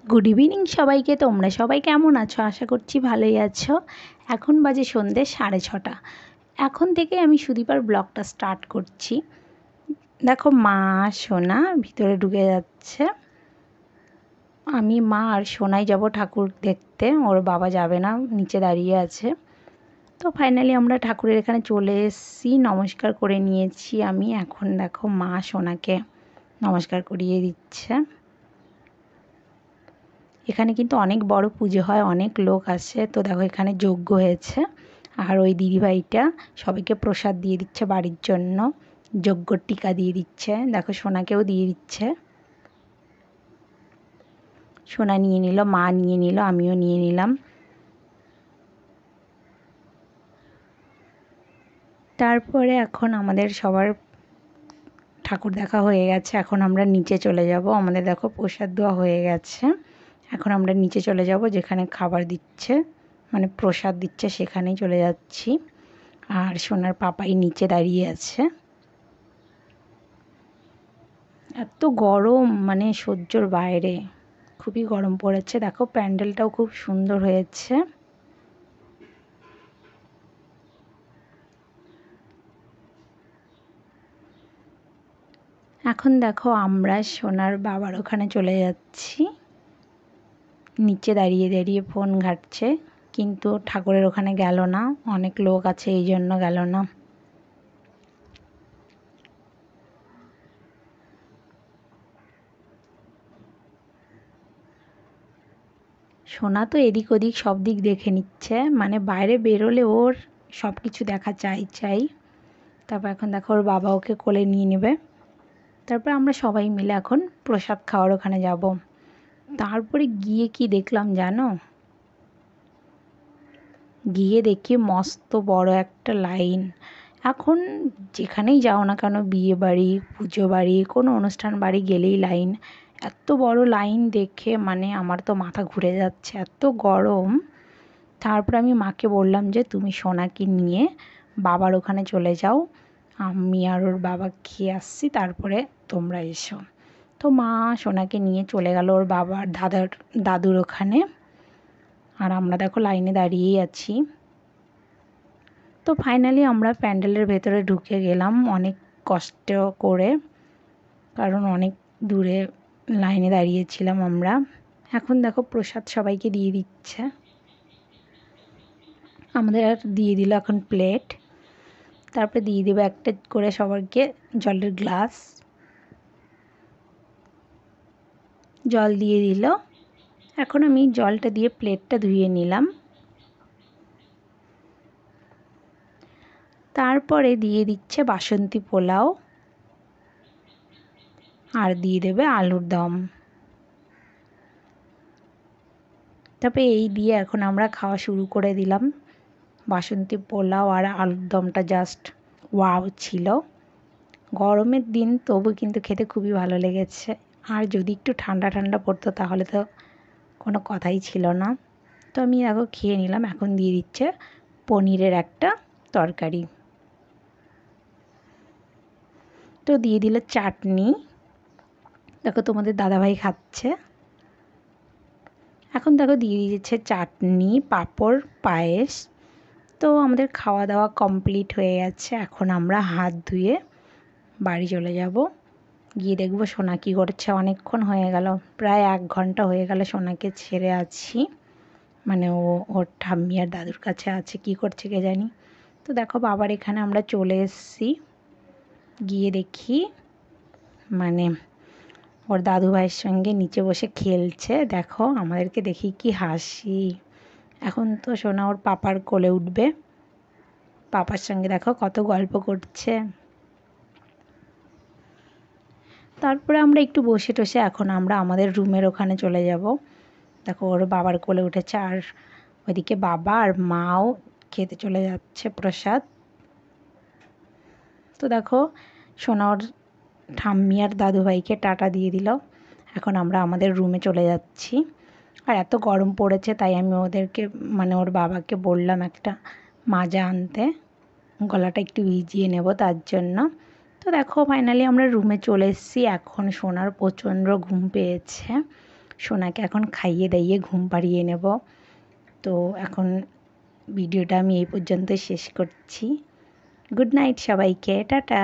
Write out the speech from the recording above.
Good evening সবাইকে। তোমরা সবাই কেমন আছো? আশা করছি ভালোই আছো। এখন বাজে সন্ধ্যে 6:30। এখন থেকে আমি সুদীপার ব্লগটা স্টার্ট করছি। দেখো মা সোনা ভিতরে ঢুকে যাচ্ছে। আমি মা আর সোনাই যাব ঠাকুর দেখতে, ওর বাবা যাবে না, নিচে দাঁড়িয়ে আছে। তো ফাইনালি আমরা ঠাকুরের এখানে চলে এসেছি, নমস্কার করে নিয়েছি আমি। এখন দেখো মা সোনাকে নমস্কার করিয়ে দিচ্ছে। এখানে কিন্তু অনেক বড় পুজো হয়, অনেক লোক আসে। তো দেখো এখানে যজ্ঞ হয়েছে, আর ওই দিদিভাইটা সবাইকে প্রসাদ দিয়ে দিচ্ছে বাড়ির জন্য, যজ্ঞর টিকা দিয়ে দিচ্ছে। দেখো সোনাকেও দিয়ে দিচ্ছে। সোনা নিয়ে নিল, মা নিয়ে নিল, আমিও নিয়ে নিলাম। তারপরে এখন আমাদের সবার ঠাকুর দেখা হয়ে গেছে। এখন আমরা নিচে চলে যাব। আমাদের দেখো প্রসাদ দেওয়া হয়ে গেছে। এখন আমরা নিচে চলে যাব, যেখানে খাবার দিচ্ছে মানে প্রসাদ দিচ্ছে সেখানেই চলে যাচ্ছি। আর সোনার পাপাই নিচে দাঁড়িয়ে আছে। এত গরম, মানে সহ্যর বাইরে, খুবই গরম পড়েছে। দেখো প্যান্ডেলটাও খুব সুন্দর হয়েছে। এখন দেখো আমরা সোনার বাবার ওখানে চলে যাচ্ছি। নিচে দাঁড়িয়ে দাঁড়িয়ে ফোন ঘাঁটছে, কিন্তু ঠাকুরের ওখানে গেল না, অনেক লোক আছে এই জন্য গেল না। সোনা তো এদিক ওদিক সব দিক দেখে নিচ্ছে, মানে বাইরে বেরোলে ওর সব কিছু দেখা চাই চাই। তারপর এখন দেখো ওর বাবা ওকে কোলে নিয়ে নেবে। তারপর আমরা সবাই মিলে এখন প্রসাদ খাওয়ার ওখানে যাব। তারপরে গিয়ে কি দেখলাম জানো? গিয়ে দেখি মস্ত বড় একটা লাইন। এখন যেখানেই যাও না কেন, বিয়ে বাড়ি, পুজো বাড়ি, কোনো অনুষ্ঠান বাড়ি গেলেই লাইন। এত বড় লাইন দেখে মানে আমার তো মাথা ঘুরে যাচ্ছে, এত গরম। তারপর আমি মাকে বললাম যে তুমি সোনাকে নিয়ে বাবার ওখানে চলে যাও, আমি আর ওর বাবা খেয়ে আসছি, তারপরে তোমরা এসো। তো মা সোনাকে নিয়ে চলে গেল ওর বাবার দাদুর ওখানে। আর আমরা দেখো লাইনে দাঁড়িয়েই আছি। তো ফাইনালি আমরা প্যান্ডেলের ভেতরে ঢুকে গেলাম অনেক কষ্ট করে, কারণ অনেক দূরে লাইনে দাঁড়িয়েছিলাম আমরা। এখন দেখো প্রসাদ সবাইকে দিয়ে দিচ্ছে। আমাদের আর দিয়ে দিল এখন প্লেট। তারপরে দিয়ে দেবে একটা করে সবাইকে জলের গ্লাস। জল দিয়ে দিল। এখন আমি জলটা দিয়ে প্লেটটা ধুয়ে নিলাম। তারপরে দিয়ে দিচ্ছে বাসন্তী পোলাও, আর দিয়ে দেবে আলুর দম। তারপরে এই দিয়ে এখন আমরা খাওয়া শুরু করে দিলাম। বাসন্তী পোলাও আর আলুর দমটা জাস্ট ওয়াও ছিল। গরমের দিন তবু কিন্তু খেতে খুবই ভালো লেগেছে। আর যদি একটু ঠান্ডা ঠান্ডা পড়তো তাহলে তো কোনো কথাই ছিল না। তো আমি দেখো খেয়ে নিলাম। এখন দিয়ে দিচ্ছে পনিরের একটা তরকারি। তো দিয়ে দিল চাটনি। দেখো তোমাদের দাদাভাই খাচ্ছে। এখন দেখো দিয়ে দিয়েছে চাটনি, পাঁপড়, পায়েস। তো আমাদের খাওয়া দাওয়া কমপ্লিট হয়ে গেছে। এখন আমরা হাত ধুয়ে বাড়ি চলে যাব। গিয়ে দেখবো সোনা কী করছে। অনেকক্ষণ হয়ে গেল, প্রায় 1 ঘন্টা হয়ে গেল সোনাকে ছেড়ে আছি। মানে ও ওর ঠাম্মি আর দাদুর কাছে আছে, কী করছে কে জানি। তো দেখো বাবার এখানে আমরা চলে এসেছি। গিয়ে দেখি মানে ওর দাদু ভাইয়ের সঙ্গে নিচে বসে খেলছে। দেখো আমাদেরকে দেখি কি হাসি। এখন তো সোনা ওর পাপার কোলে উঠবে, পাপার সঙ্গে দেখো কত গল্প করছে। তারপরে আমরা একটু বসে টসে এখন আমরা আমাদের রুমের ওখানে চলে যাব। দেখো ওর বাবার কোলে উঠেছে, আর ওইদিকে বাবা আর মাও খেতে চলে যাচ্ছে প্রসাদ। তো দেখো সোনা ওর ঠাম্মি আর দাদুভাইকে টাটা দিয়ে দিল। এখন আমরা আমাদের রুমে চলে যাচ্ছি। আর এত গরম পড়েছে তাই আমি ওদেরকে মানে ওর বাবাকে বললাম একটা মাজা আনতে, গলাটা একটু ভিজিয়ে নেব তার জন্য। তো দেখো ফাইনালি আমরা রুমে চলে এসেছি। এখন সোনার প্রচণ্ড ঘুম পেয়েছে। সোনাকে এখন খাইয়ে দাইয়ে ঘুম পাড়িয়ে নেব। তো এখন ভিডিওটা আমি এই পর্যন্ত শেষ করছি। গুড নাইট সবাইকে, টাটা।